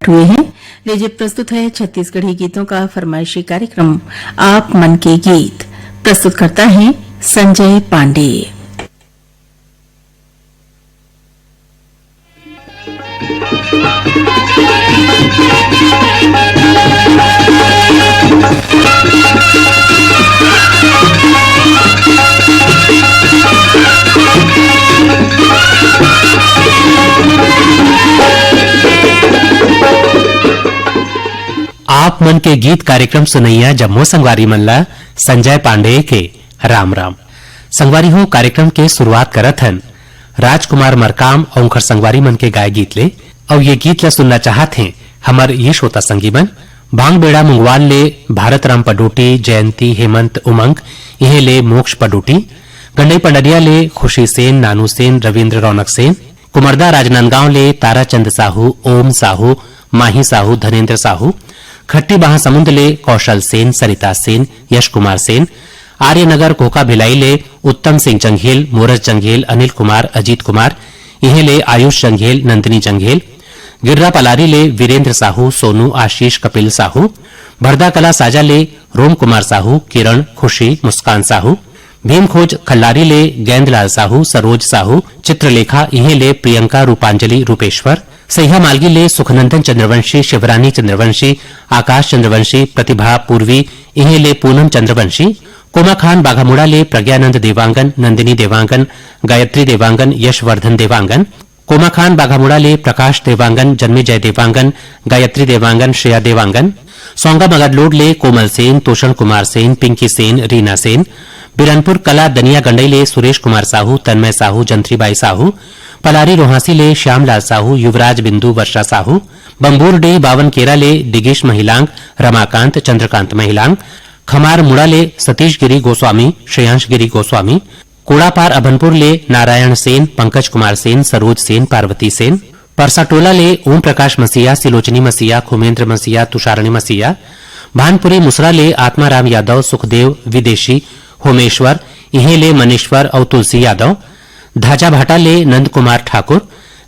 Minute हुए हैं। लीजिए प्रस्तुत है छत्तीसगढ़ी गीतों का फरमाइशी कार्यक्रम आप मन के गीत। प्रस्तुत करता है संजय पांडे। आप मन के गीत कार्यक्रम सुनैया जम्मू संगवारी मल्ला संजय पांडे के राम राम। संगवारी हो कार्यक्रम के शुरुआत करत हन राजकुमार मरकाम और संगवारी मन के गाय गीत ले। और ये गीत ला सुनना चाहत हैं हमर ये श्रोता संगी मन भांग बेड़ा मुंगवाल ले भारत राम पडोटी, जयंती, हेमंत, उमंग इहे ले मोक्ष पडोटी, गंडई पंडरिया ले खुशी सेन, नानू सेन, रविन्द्र रौनक सेन, कुमरदा राजनांदगांव ले ताराचंद साहू, ओम साहू, माही साहू, धनेन्द्र साहू, खट्टी महासमुंद ले कौशल सेन, सरिता सेन, यश कुमार सेन, आर्यनगर कोका भिलाई ले उत्तम सिंह जंघेल, मोरस जंघेल, अनिल कुमार, अजीत कुमार इहे ले आयुष जंघेल, नंदिनी जंघेल, गिर्रा पलारी ले वीरेंद्र साहू, सोनू, आशीष, कपिल साहू, भरदा कला साजा ले रोम कुमार साहू, किरण, खुशी, मुस्कान साहू, भीम खोज खल्लारी ले गेंदलाल साहू, सरोज साहू, चित्रलेखा इहे ले प्रियंका, रूपांजलि, रूपेश्वर, सैया मालगी ले सुखनंदन चंद्रवंशी, शिवरानी चंद्रवंशी, आकाश चंद्रवंशी, प्रतिभा पूर्वी इहे ले पूनम चंद्रवंशी, कोमा खान बाघामुड़ा ले प्रज्ञानंद देवांगन, नंदिनी देवांगन, गायत्री देवांगन, यशवर्धन देवांगन, कोमा खान बाघामुड़ा ले प्रकाश देवांगन, जन्मेजय देवांगन, गायत्री देवांगन, श्रेया देवांगन, सोंगा मगरलोड ले कोमल सेन, तोषण कुमार सेन, पिंकी सेन, रीना सेन, बिरनपुर कला दनिया गंडई ले सुरेश कुमार साहू, तन्मय साहू, जंत्रीबाई साहू, पलारी रोहासी ले श्यामलाल साहू, युवराज बिंदु, वर्षा साहू, बम्बूर डे बावन केरा ले दिगेश महिलांग, रमाकांत, चंद्रकांत महिलांग, खमार मुड़ा ले सतीश गिरी गोस्वामी, श्रेयांश गिरी गोस्वामी, कोड़ापार अभनपुर ले नारायण सेन, पंकज कुमार सेन, सरोज सेन, पार्वती सेन, परसाटोला ले ओम प्रकाश मसीहा, सिलोचनी मसीहा, खुमेंद्र मसीहा, तुषारणी मसीहा, भानपुरी मुसरा ले आत्माराम यादव, सुखदेव विदेशी, होमेश्वर इहे ले मनीश्वर और तुलसी यादव, धाजा भाटा ले नंद कुमार ठाकुर,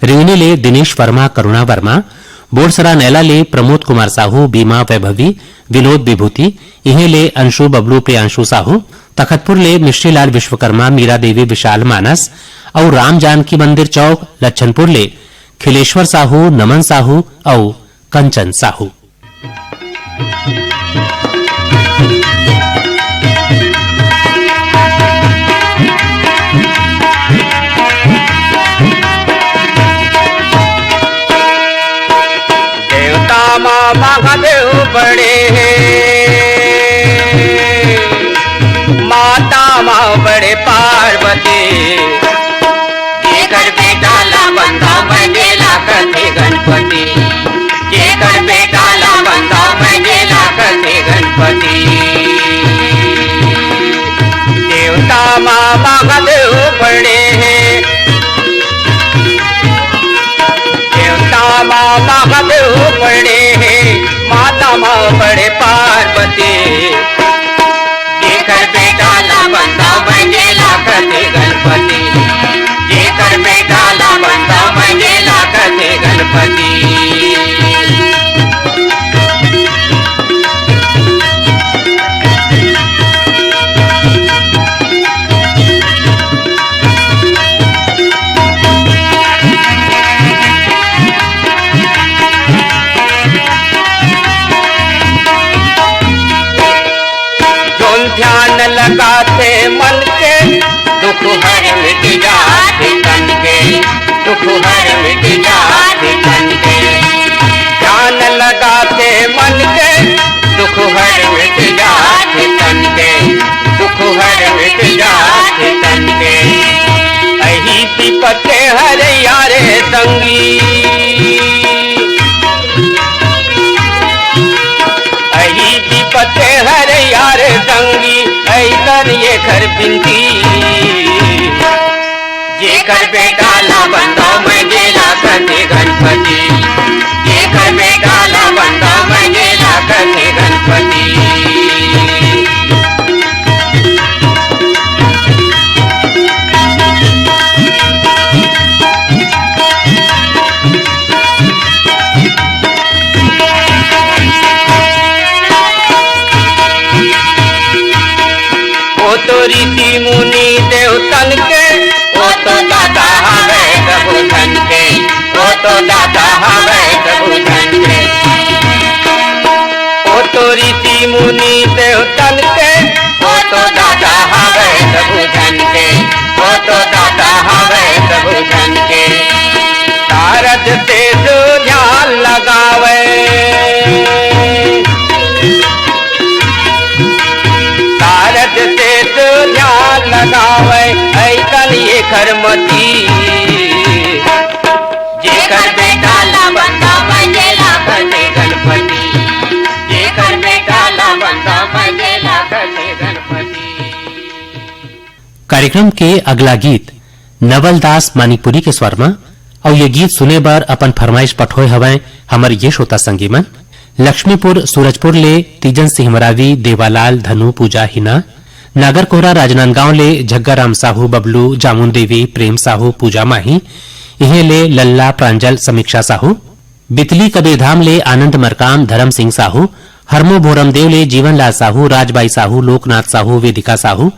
रिवनी ले दिनेश वर्मा, करुणा वर्मा, बोरसरा नैला ले प्रमोद कुमार साहू, बीमा वैभवी, विनोद विभूति इहे ले अंशु बबलू, प्रियांशु साहू, तखतपुर ले मिश्रीलाल विश्वकर्मा, मीरा देवी, विशाल मानस और राम जानकी मंदिर चौक, लच्छनपुर ले खिलेश्वर साहू, नमन साहू और कंचन साहू। महादेव बड़े माता माँ बड़े पार्वती, ये कर बेटा ला बंदा मंगेला करते गणपति, ये कर बेटा ला बंदा मंगेला करते गणपति। देवता माँ महादेव बड़े हैं, देवता माँ महादेव बड़े हैं, माता माँ बड़े पार्वती, ये कर बेटा ला बंदा मंगेला करते गणपति, ये कर बेटा ला बंदा मंगेला करते गणपति। ध्यान लगाते मन के दुख हर मिट जाते तन के, दुख हर मिट जाते तन के, ध्यान लगाते मन के दुख हर मिट जाते तन के, दुख हर मिट जाते तन के। अही विपत्ते हर यारे संगी, अही विपत्ते हर यार संगी, ऐतर ये कर बिनती, ये कर बेटा ला बंदा मंगेला करते गणपति, ये कर बेटा ला बंदा मंगेला करते गणपति। दानी देवतन के, वो तो दाता हवे प्रभु धन के, वो तो दाता हवे प्रभु धन के। तारद से जो ध्यान लगावे, तारद से जो ध्यान लगावे, ऐसन ये करमती जेकर बेटा ला बंदा बजेला बने गणपति, जेकर बेटा ला बंदा बजेला बने गणपति। कार्यक्रम के अगला गीत नवलदास मानिकपुरी के स्वर में और ये गीत सुने बर अपन फरमाइश पठोए हवै हमर ये श्रोता संगी मन। लक्ष्मीपुर सूरजपुर ले तीजन सिंह मरावी, देवालाल, धनु, पूजा, हिना, नागर कोहरा राजनांदगांव ले झग्गा राम साहू, बबलू, जामुन देवी, प्रेम साहू, पूजा माही, इहे ले लल्ला, प्रांजल, समीक्षा साहू, बितली कबीरधाम ले आनंद मरकाम, धर्म सिंह साहू, हरमो भोरमदेव ले जीवनलाल साहू, राजबाई साहू, लोकनाथ साहू, वेदिका साहू,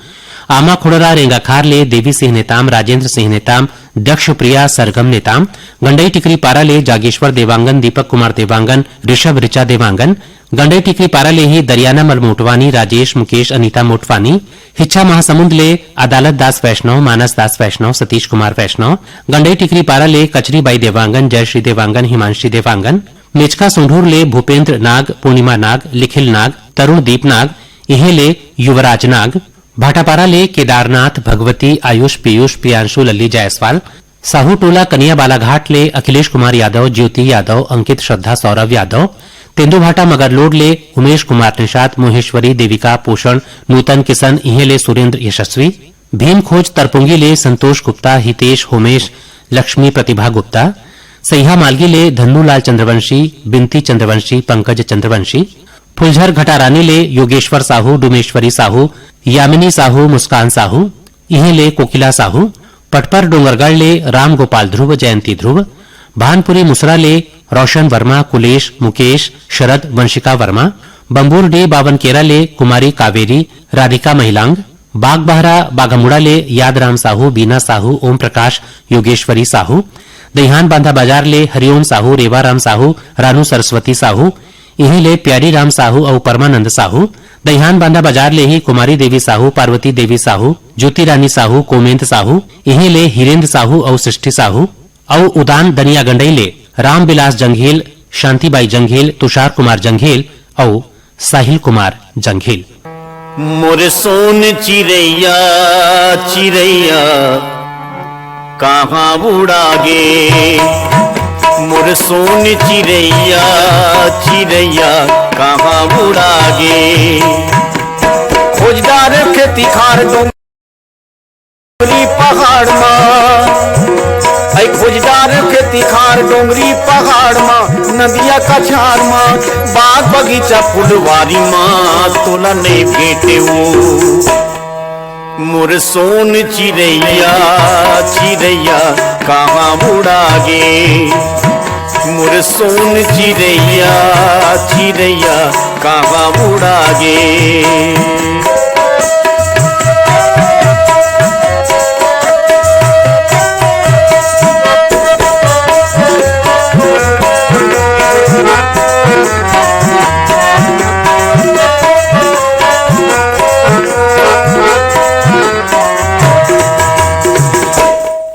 आमा खुड़रा रेंगाखार ले देवी सिंह नेताम, राजेंद्र सिंह नेताम, दक्ष प्रिया, सरगम नेताम, गंडई टिकरी पारा ले जागेश्वर देवांगन, दीपक कुमार देवांगन, ऋषभ ऋचा देवांगन, गंडई टिकरी पारा ले ही दरियाना मल मोटवानी, राजेश, मुकेश, अनीता मोटवानी, हिच्छा महासमुंद ले अदालत दास वैष्णव, मानस दास वैष्णव, सतीश कुमार वैष्णव, गंडई टिकरी पारा ले कचरी बाई देवांगन, जयश्री देवांगन, हिमांशी देवांगन, मेचका सोंढूर ले भूपेंद्र नाग, पूर्णिमा नाग, लिखिल नाग, तरुण दीप नाग, इहे ले युवराज नाग, भाटापारा ले केदारनाथ, भगवती, आयुष, पीयूष, प्रियांशु, लल्ली जायसवाल, साहू टोला कनिया बालाघाट ले अखिलेश कुमार यादव, ज्योति यादव, अंकित, श्रद्धा, सौरभ यादव, तेंदुभाटा मगरलोड ले उमेश कुमार निषाद, मोहेश्वरी, देविका, पोषण, नूतन किशन, इहे ले सुरेंद्र यशस्वी, भीम खोज तरपुंगी ले संतोष गुप्ता, हितेश, होमेश, लक्ष्मी प्रतिभा गुप्ता, सैहा मालगी ले धन्नूलाल चंद्रवंशी, बिनती चंद्रवंशी, पंकज चंद्रवंशी, फुलझर घटारानी ले योगेश्वर साहू, डुमेश्वरी साहू, यामिनी साहू, मुस्कान साहू, इहे ले कोकिला साहू, पटपर डोंगरगढ़ ले राम गोपाल ध्रुव, जयंती ध्रुव, भानपुरी मुसरा ले रोशन वर्मा, कुलेश, मुकेश, शरद, वंशिका वर्मा, बंबूर डी बावनकेरा ले कुमारी कावेरी, राधिका महिलांग, बागबहरा बाघमुड़ा ले यादराम साहू, बीना साहू, ओम प्रकाश, योगेश्वरी साहू, दहिहान बांधा बाजार ले हरिओम साहू, रेवाराम साहू, रानू सरस्वती साहू, इहे ले प्यारी राम साहू और परमानंद साहू, दहिहान बांधा बाजार ले ही कुमारी देवी साहू, पार्वती देवी साहू, ज्योति रानी साहू, कोमेंत साहू, इहे ले हिरेंद्र साहू और सृष्टि साहू, और उदान दनिया गंडई ले राम बिलास जंघेल, शांतिबाई जंघेल, तुषार कुमार जंघेल और साहिल कुमार जंघेल। मोर सोन चिरैया चिरैया कहाँ उड़ा गे, मोर सोन चिरैया चिरैया कहाँ उड़ा गे। खोजदार खेती खार डोंगरी पहाड़ माँ, ऐ खोजदार खेती खार डोंगरी पहाड़ माँ, नदिया कछार माँ, बाग बगीचा फुलवारी माँ, तोला नहीं भेटे वो। मोर सोन चिरैया चिरैया कहाँ उड़ा गे, मोर सोन चिरैया चिरैया कहाँ उड़ा गे।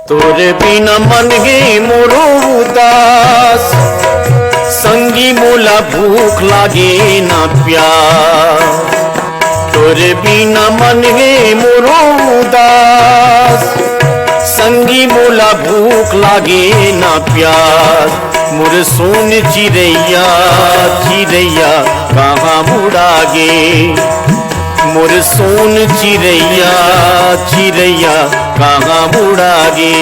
तोरे बिना मन गे मोरो उदास, संगी मोला भूख लागे ना प्यास। तोरे बिना मन गे मोरो उदास, संगी मोला भूख लागे ना प्यास। मोर सोन चिरैया चिरैया कहाँ उड़ा गे, मोर सोन चिरैया चिरैया कहाँ उड़ा गे।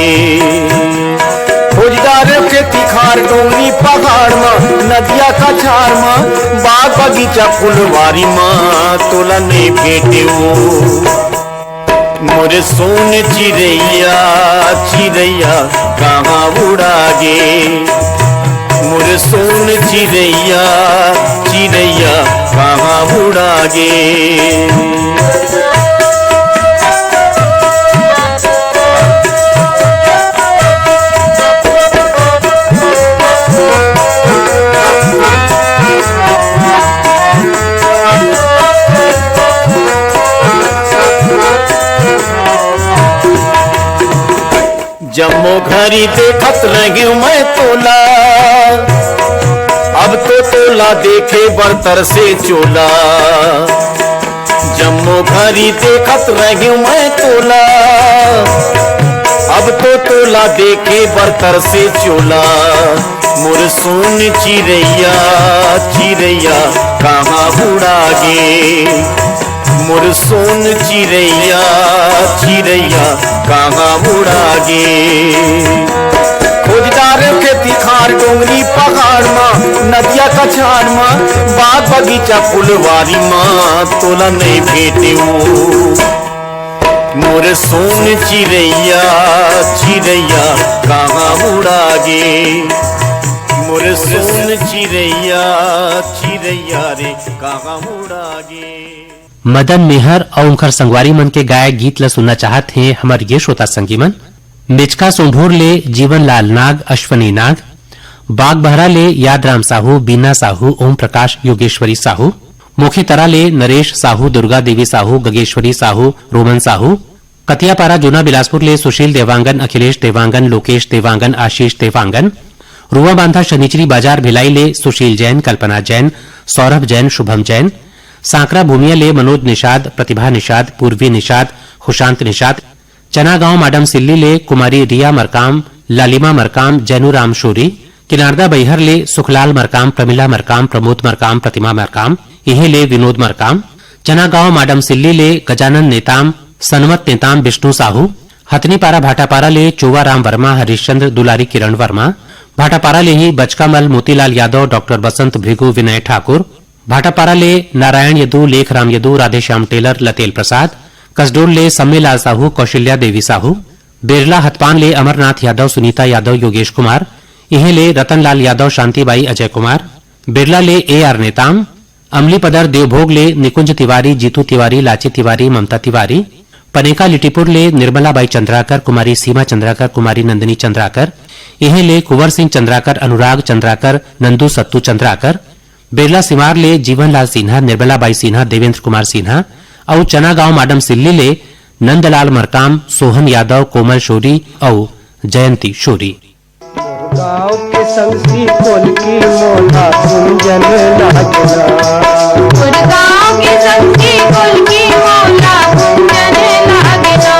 खोजदार खेती खार डोंगरी पहाड़ माँ, नदिया कछार माँ, बाग बगीचा फुलवारी माँ, तोला नहीं भेटे वो। मोर सोन चिरैया चिरैया कहाँ उड़ा गे, मोर सोन चिरैया चिरैया कहाँ उड़ा गे। घरी देखत रही मैं तोला, अब तो तोला देखे बर्तर से चोला। जम्मो घरी देखत रही मैं तोला, अब तो तोला देखे बर्तर से चोला। मोर सोन चिड़ैया चिड़ैया कहाँ उड़ा गे, मोर सोन चिड़ैया चिड़ैया कहाँ उड़ा गे। खोजदार खेती खार डोंगरी पहाड़ माँ, नदिया कछाड़ माँ, बाग बगीचा फुलवारी माँ, तोला नहीं भेटे मोर सोन चिड़ैया चिड़ैया कहाँ उड़ा गे, मोर सोन चिड़ैया चिड़ैया रे कहाँ उड़ा गे। मदन मेहर और उनकर संगवारी मन के गाय गीत ला सुनना चाहत हैं हमार ये श्रोता संगी मन। मिचका सोंढोर ले जीवन लाल नाग अश्वनी नाग, बाग बहरा ले यादराम साहू, बीना साहू, ओम प्रकाश योगेश्वरी साहू, मुखी तरा ले नरेश साहू, दुर्गा देवी साहू, गगेश्वरी साहू, रोमन साहू, कतियापारा जूना बिलासपुर ले सुशील देवांगन, अखिलेश देवांगन, लोकेश देवांगन, आशीष देवांगन, रुआ बांधा शनिचरी बाजार भिलाई ले सुशील जैन, कल्पना जैन, सौरभ जैन, शुभम जैन, सांकरा भूमिया ले मनोज निषाद, प्रतिभा निषाद, पूर्वी निषाद, खुशांत निषाद, चना गांव माडम सिल्ली ले कुमारी रिया मरकाम, लालिमा मरकाम, जैनूराम शोरी, किनारदा बैहर ले सुखलाल मरकाम, प्रमिला मरकाम, प्रमोद मरकाम, प्रतिमा मरकाम, इहे ले विनोद मरकाम, चना गांव माडम सिल्ली ले गजानन नेताम, सनमत नेताम विष्णु साहू, हथनीपारा भाटापारा ले चोवाराम वर्मा, हरिश्चंद्र दुलारी, किरण वर्मा, भाटापारा ले ही बचकामल मोतीलाल यादव, डॉक्टर बसंत भृगु, विनय ठाकुर, भाटापारा ले नारायण यदू, लेखराम यदू, राधेश्याम टेलर, लतेल प्रसाद, कसडोल ले सम्मेलाल साहू, कौशल्या देवी साहू, बिरला हथपान ले अमरनाथ यादव, सुनीता यादव, योगेश कुमार, इहे ले रतनलाल यादव, शांतिबाई, अजय कुमार, बिरला ले AR नेताम, अमली पदर देवभोग ले निकुंज तिवारी, जीतू तिवारी, लाची तिवारी, ममता तिवारी, पनेका लिटिपुर ले निर्मलाबाई चंद्राकर, कुमारी सीमा चंद्राकर, कुमारी नंदिनी चंद्राकर, इहे ले कुंवर सिंह चंद्राकर, अनुराग चंद्राकर, नंदू सत्तू चंद्राकर, बिरला सिमार ले जीवनलाल सिन्हा, निर्मलाबाई सिन्हा, देवेंद्र कुमार सिन्हा और चना गांव माडम सिल्ली ले नंदलाल मरकाम, सोहन यादव, कोमल शोरी और जयंती शोरी। गाँव के संगसी कोल की मोला कुंजन लागला, गाँव के संगसी कोल की मोला कुंजन लागला,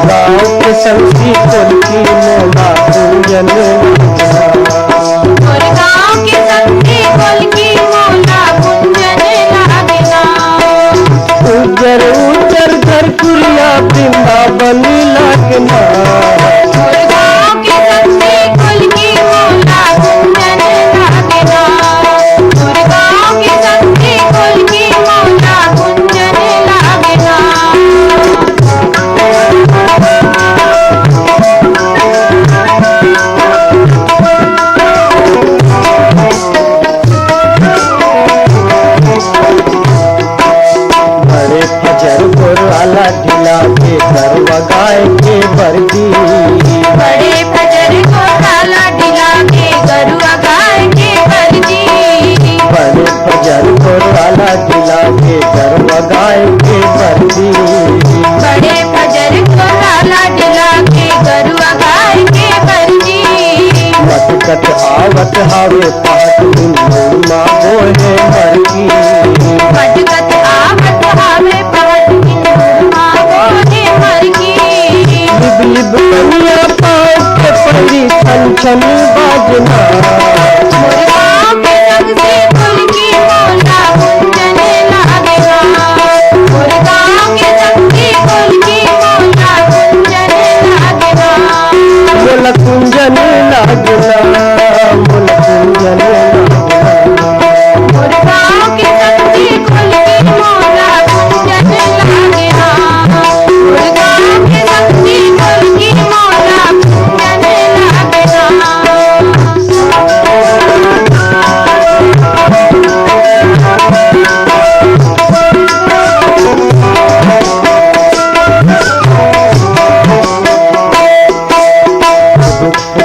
गाँव के संगसी कोल की मोला कुंजन लागला, गाँव के संगसी कोल की मोला कुंजन लागला। उजर उजर घर कुरिया वृंदावन लगना, गाँव के संगसी कोल की मोला कुंजन लागला, गाँव के संगसी कोल की मोला कुंजन लागला। बड़े फजर गोरवाला ढिला के करवा गाय के बरदी, बड़े फजर को काला ढिला के गरुआ गाय के बरजी, बड़े फजर गोरवाला ढिला के करवा गाय के बरदी, बड़े फजर को काला ढिला के गरुआ गाय के बरजी। मटकट आवत हावे पाट दिन माँ बोले मरकी, मटकत आवत हावे पहट दिन माँ बोले मरकी, लिब लिब कनिया पाँव के पड़ी छन छन बाजना, गाँव के संग से कुल की मोला कुंजन लागेगा, गाँव के संग से कुल की मोला कुंजन लागेगा। मोला कुंजन लागना, मोला कुंजन लागना, गाँव के संग से कुल की मोला कुंजन लागेगा, गाँव के संग से कुल की मोला कुंजन लागेगा।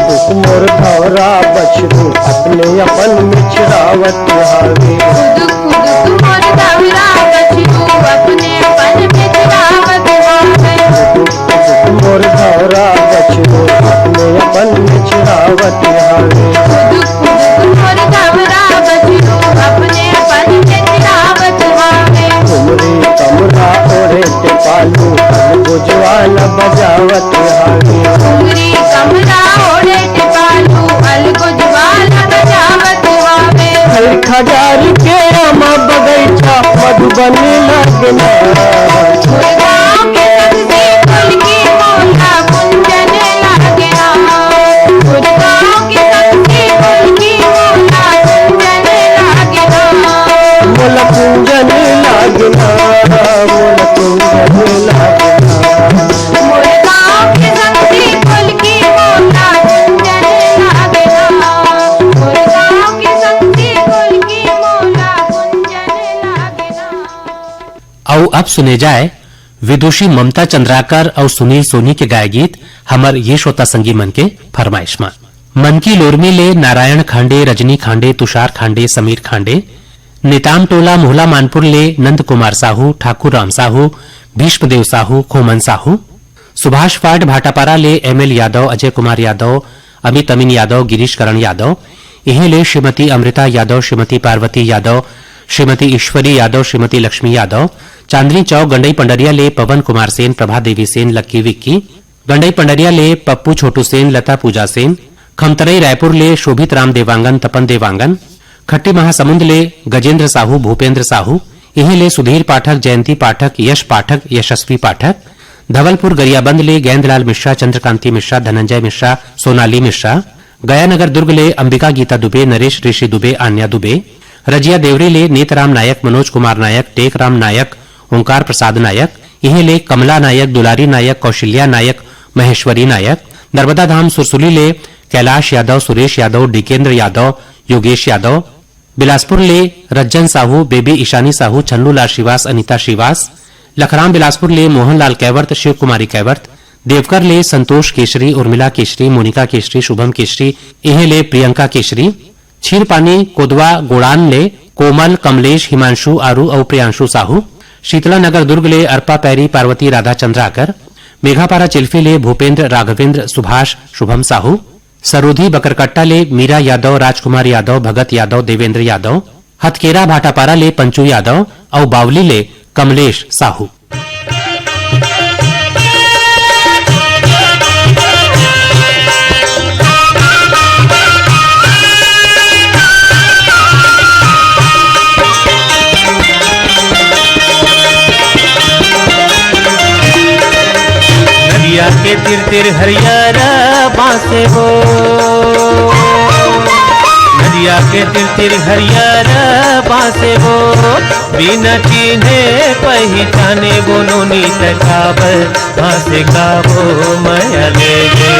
दुख मोर धौरा बछरू अपने अपन मिछरावत हावे, दुख दुख मोर दौरा बछरू अपने अपन मिथरावत हावे, दुख मोर धौरा बछरू अपने बजावत हवे खुद मोर गवरा बजरू अपने पन के चिरावत हवे तुमरे कमरा ओढ़े ते पालू बुझवाल बजावत हवे घुंगरी कमरा ओढ़े टिपालू अलगो ज्वाल बजावत हवे हर खजार के रामा बगैचा मधुबनी लगना मुर्गाओं के सबसे फूल की मोला कुंजन लागे मुर्गाओं के सबसे फूल की मोला कुंजन लागे मोल कुंजन लागना मोल कुंजन लागना मुर्गाओं के सबसे फूल की मोला कुंजन लागे मुर्गाओं के सबसे फूल की मोला कुंजन लागे और अब सुने जाए विदुषी ममता चंद्राकर और सुनील सोनी के गाय गीत हमर ये श्रोता संगी मन के फरमाइश में मन की लोरमी ले नारायण खांडे, रजनी खांडे, तुषार खांडे, समीर खांडे, निताम टोला मोहला मानपुर ले नंद कुमार साहू, ठाकुर राम साहू, भीष्मदेव साहू, खोमन साहू, सुभाष फाट भाटापारा ले एमएल यादव, अजय कुमार यादव, अमित अमीन यादव, गिरीश करण यादव, इहे ले श्रीमती अमृता यादव, श्रीमती पार्वती यादव, श्रीमती ईश्वरी यादव, श्रीमती लक्ष्मी यादव, चांदनी चौक गंडई पंडरिया ले पवन कुमार सेन, प्रभा देवी सेन, लक्की विक्की, गंडई पंडरिया ले पप्पू छोटू सेन, लता पूजा सेन, खमतरई रायपुर ले शोभित राम देवांगन, तपन देवांगन, खट्टी महासमुंद ले गजेंद्र साहू, भूपेंद्र साहू, इहे ले सुधीर पाठक, जयंती पाठक, यश पाठक, यशस्वी पाठक, धवलपुर गरियाबंद ले गेंदलाल मिश्रा, चंद्रकांति मिश्रा, धनंजय मिश्रा, सोनाली मिश्रा, गयानगर दुर्ग ले अंबिका गीता दुबे, नरेश ऋषि दुबे, आन्या दुबे, रजिया देवरी ले नीतराम नायक, मनोज कुमार नायक, टेक राम नायक, ओंकार प्रसाद नायक, इहे ले कमला नायक, दुलारी नायक, कौशल्या नायक, महेश्वरी नायक, नर्मदा धाम सुरसुली ले कैलाश यादव, सुरेश यादव, डिकेंद्र यादव, योगेश यादव, बिलासपुर ले रज्जन साहू, बेबी ईशानी साहू, छन्नूलाल श्रीवास, अनिता श्रीवास, लखराम बिलासपुर ले मोहनलाल कैवर्त, शिव कुमारी कैवर्त, देवकर ले संतोष केशरी, उर्मिला केशरी, मोनिका केशरी, शुभम केशरी, इहे ले प्रियंका केशरी, छीरपानी कोदवा गोड़ान ले कोमल, कमलेश, हिमांशु आरू और प्रियांशु साहू, शीतला नगर दुर्ग ले अर्पा पैरी, पार्वती राधा चंद्राकर, मेघापारा चिल्फी ले भूपेंद्र राघवेंद्र, सुभाष, शुभम साहू, सरोधी बकरकट्टा ले मीरा यादव, राजकुमार यादव, भगत यादव, देवेंद्र यादव, हथकेरा भाटापारा ले पंचू यादव और बावली ले कमलेश साहू। नदिया के तिर तिर हरियारा बासे हो, नदिया के तिर तिर हरियारा बासे हो, बिना चिन्हे पहचाने बोनो नीत काबर हासे गावो माया ले ले,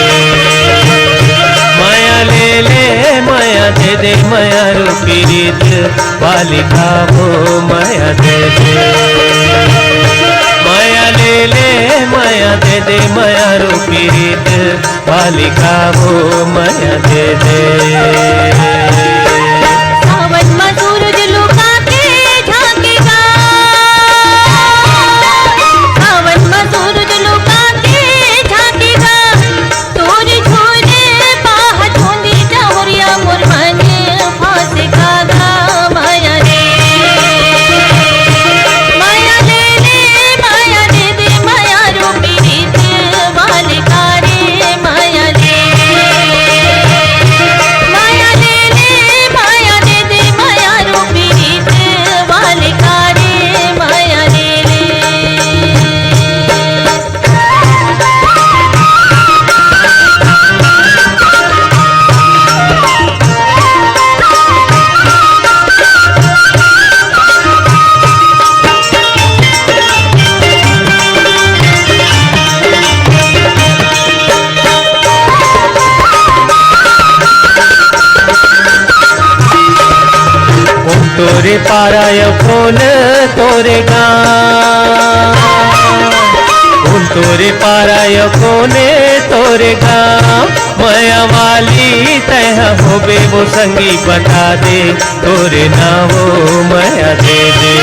माया ले ले, माया दे दे, माया रूपी रीत वाली गावो माया दे दे, माया ले ले, माया दे दे, माया रूपी रीत वाली गावो माया दे दे। सावन में सूरज लुका के झांकेगा, सावन में सूरज लुका के झांकेगा, तोर छोरे बाह छोंदी जहुरिया मोर मन फांसेगा गा माया रे, माया ले ले, माया दे दे, माया रूपी रीत वाले कारे माया रे, माया ले ले, माया दे दे, माया रूपी रीत वाले कारे माया ले ले। कौन तोरे पाराय कौन तोरे गाँव, कौन तोरे पाराय कौने तोरे गाँव, माया वाली तह होबे वो संगी बता दे, तोरे नावो माया दे दे,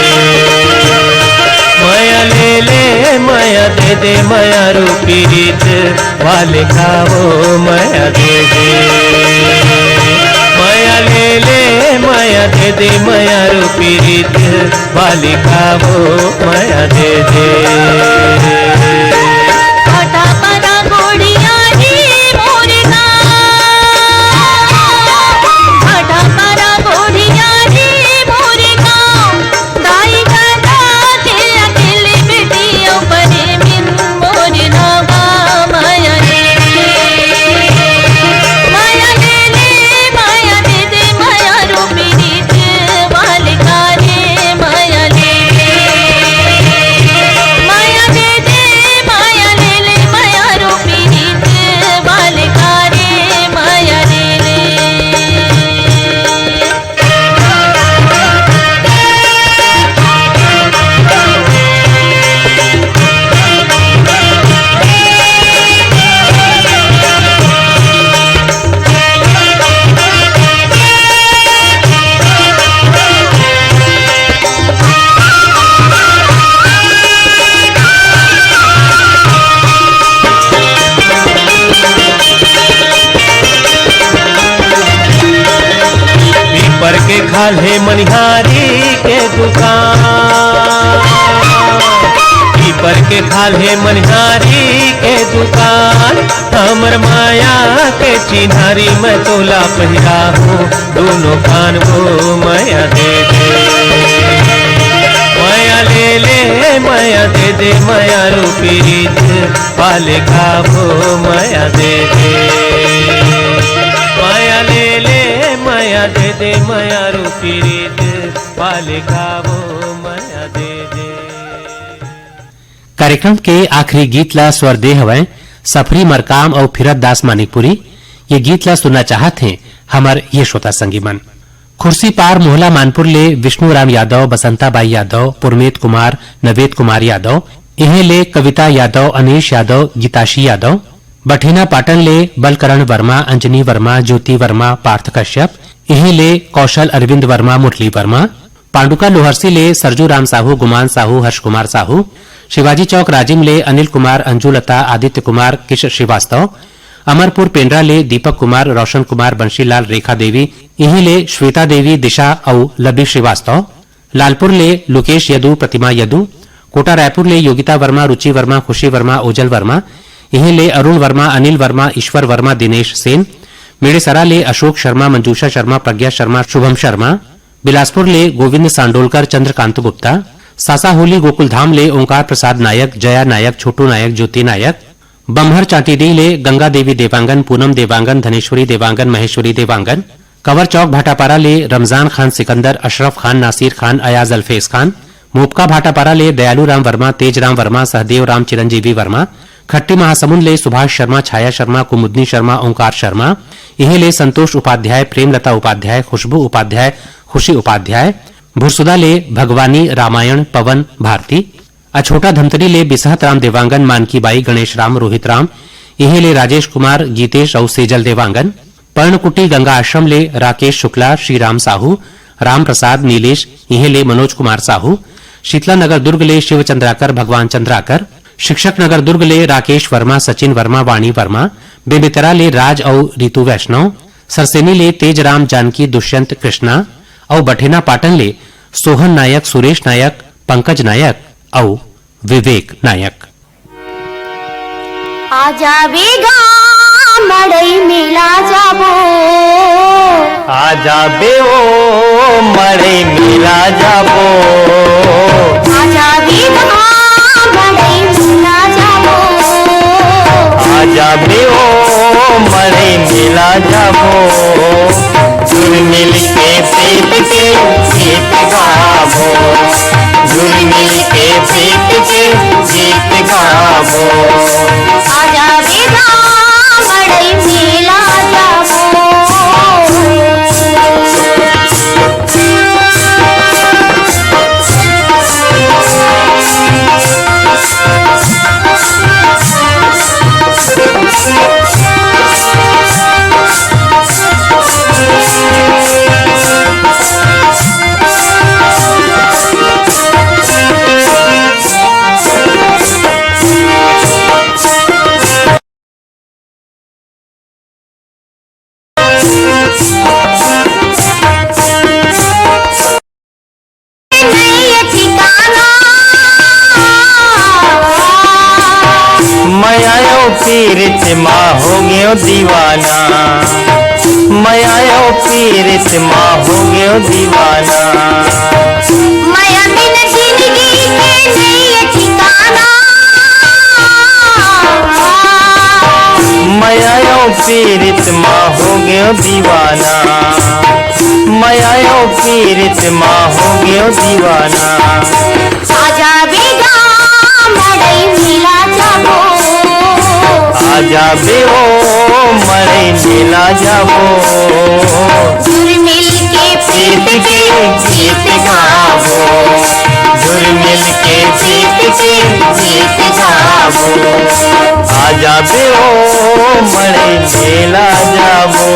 माया माया ले ले माया दे दे माया रूपी रीत वाले का वो माया दे दे माया ले ले माया दे दे माया रूपी रीत वाले का वो माया दे दे घाटा परा घोड़िया रे मोरे गाँव घाटा परा घोड़िया रे मोरे गाँव दाई गदा के अकेले बेटियों परे मिन मोरे नावा माया ले माया दे दे माया रूपी रीत वाले का रे माया ले माया दे दे माया ले ले माया रूपी रीत वाले का रे माया ले ले पीपर के खाले मनिहारी के दुकान पीपर के खाले मनिहारी के दुकान हमर माया के चिन्हारी मैं तोला पहिरा हूँ दोनों कान वो माया दे दे माया ले ले माया दे दे माया रूपी रीत वाले का वो माया दे दे माया ले ले माया दे दे माया रूपी रीत वाले का वो माया दे दे कार्यक्रम के आखिरी गीत ला स्वर दे हवै सफरी मरकाम और फिरत दास मानिकपुरी। ये गीत ला सुनना चाहत हैं हमार ये श्रोता संगी मन। खुर्सी पार मोहला मानपुर ले विष्णु राम यादव, बसंताबाई यादव, पुरमेत कुमार, नवेद कुमार यादव, इहे ले कविता यादव, अनीश यादव, गीताशी यादव, बठेना पाटन ले बलकरण वर्मा, अंजनी वर्मा, ज्योति वर्मा, पार्थ कश्यप, इहे ले कौशल अरविंद वर्मा, मुरली वर्मा, पांडुका लोहरसी ले सरजू राम साहू, गुमान साहू, हर्ष कुमार साहू, शिवाजी चौक राजिम ले अनिल कुमार, अंजुलता, आदित्य कुमार, किश श्रीवास्तव, अमरपुर पेंड्रा ले दीपक कुमार, रोशन कुमार, बंशीलाल, रेखा देवी, इही ले श्वेता देवी, दिशा और लबी श्रीवास्तव, लालपुर ले लोकेश यदु, प्रतिमा यदु, कोटा रायपुर ले योगिता वर्मा, रुचि वर्मा, खुशी वर्मा, ओजल वर्मा, इही ले अरुण वर्मा, अनिल वर्मा, ईश्वर वर्मा, दिनेश सेन, मेड़ेसरा ले अशोक शर्मा, मंजूषा शर्मा, प्रज्ञा शर्मा, शुभम शर्मा, बिलासपुर ले गोविंद सांडोलकर, चंद्रकांत गुप्ता, सासा होली गोकुलधाम ले ओंकार प्रसाद नायक, जया नायक, छोटू नायक, ज्योति नायक, बम्हर चांटीडी ले गंगा देवी देवांगन, पूनम देवांगन, धनेश्वरी देवांगन, महेश्वरी देवांगन, कवर चौक भाटापारा ले रमजान खान सिकंदर, अशरफ खान, नासिर खान, अयाज अल्फेज खान, मोपका भाटापारा ले दयालू राम वर्मा, तेज राम वर्मा, सहदेव राम, चिरंजीवी वर्मा, खट्टी महासमुंद ले सुभाष शर्मा, छाया शर्मा, कुमुदनी शर्मा, ओंकार शर्मा, इहे ले संतोष उपाध्याय, प्रेमलता उपाध्याय, खुशबू उपाध्याय, खुशी उपाध्याय, भुरसुदा ले भगवानी, रामायण, पवन भारती, अछोटा धमतरी ले बिसहत राम देवांगन, मानकीबाई, गणेश राम, रोहित राम, इहे ले राजेश कुमार, गीतेश और सेजल देवांगन, पर्णकुटी गंगा आश्रम ले राकेश शुक्ला, श्रीराम साहू, राम प्रसाद, नीलेश, इहे ले मनोज कुमार साहू, शीतला नगर दुर्ग ले शिव चंद्राकर, भगवान चंद्राकर, शिक्षक नगर दुर्ग ले राकेश वर्मा, सचिन वर्मा, वाणी वर्मा, बेमेतरा ले राज और रितु वैष्णव, सरसेनी ले तेज राम, जानकी, दुष्यंत, कृष्णा और बठेना पाटन ले सोहन नायक, सुरेश नायक, पंकज नायक और विवेक नायक। आजा बेगा मड़ई मिला जाबो आजा बे ओ मरे मिला जाबो आजा बेगा मड़ई मिला जाबो आजा बे ओ मरे मिला जाबो जुड़ मिल के प्रीत के गीत गाबो जुड़ मिल के प्रीत के गीत गाबो आजा बेगा मड़ई मिला जाबो गयो दीवाना, मैं आयो पीरित माँ हो गयो दीवाना। माया बिन जिंदगी के नहीं है ठिकाना, मैं आयो पीरित माँ हो गयो दीवाना, मैं आयो पीरित माँ हो गयो दीवाना। आजा बेगा मड़ई मिला जाबो, आजा बेओ मरे मिला जाबो, झुर मिल के प्रीत के गीत गाबो, झुर मिल के प्रीत के गीत गाबो। आजा बेओ मरे मिला जाबो।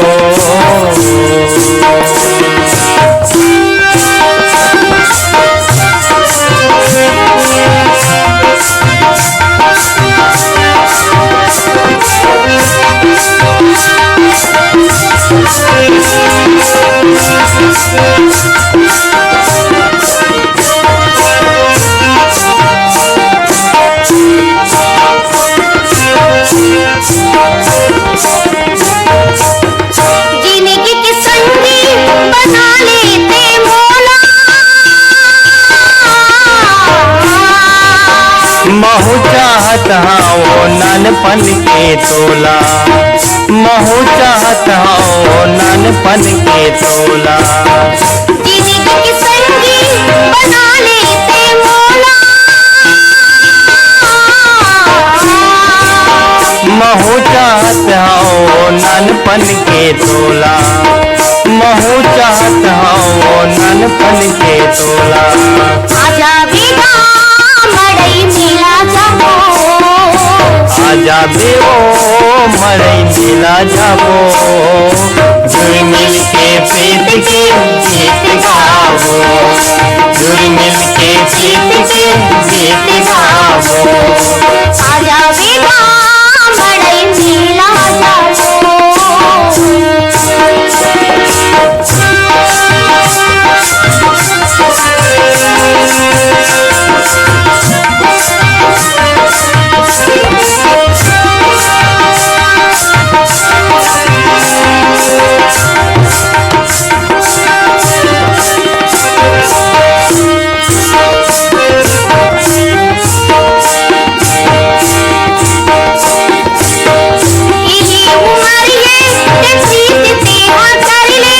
जिंदगी के संगी बना लेते मौला, महू चाहत हाओ नानपन के तोला, महू चाहत हाओ नानपन के तोला। जिंदगी के संगी बना लेते मौला, महू चाहत हाओ नानपन के तोला, महू चाहत हाओ नानपन के तोला। आजा बेगा मड़ई मिला जाबो, आजा बेओ मरई मिला जाबो, झुर मिल के प्रीत के गीत गाबो, झुर मिल के प्रीत के गीत गाबो। आजा बेगा मड़ई मिला जाबो। इही उमरिए ते प्रीत तेहा कर ले,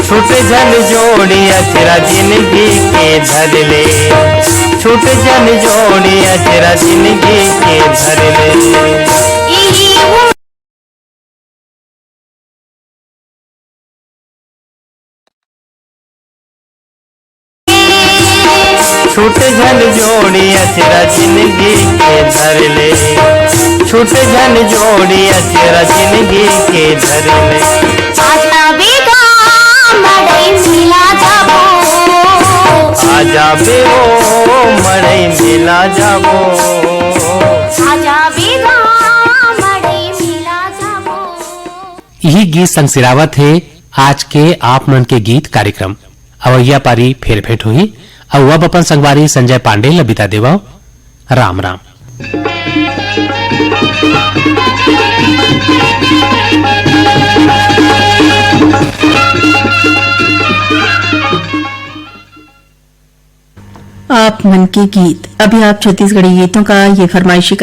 छूट जन जोड़ी अचरा जिंदगी के धर ले, छूट जन जोड़ी अचरा जिंदगी के धर ले। इही छूट जन जोड़ी अचरा जिंदगी के धर ले, छूट जन जोड़ी अचरा जिंदगी के धर ले। आजा बेगा मड़ई मिला जाबो, आजा बेओ मरई मिला जाबो। आजा बेगा मड़ई मिला जाबो। यही गीत संग सिरावत है आज के आप मन के गीत कार्यक्रम। अवैया पारी फेर भेंट हुई और अब अपन संगवारी संजय पांडे लबिता देवा। राम राम। आप मन के गीत। अभी आप छत्तीसगढ़ी गीतों का ये फरमाइशी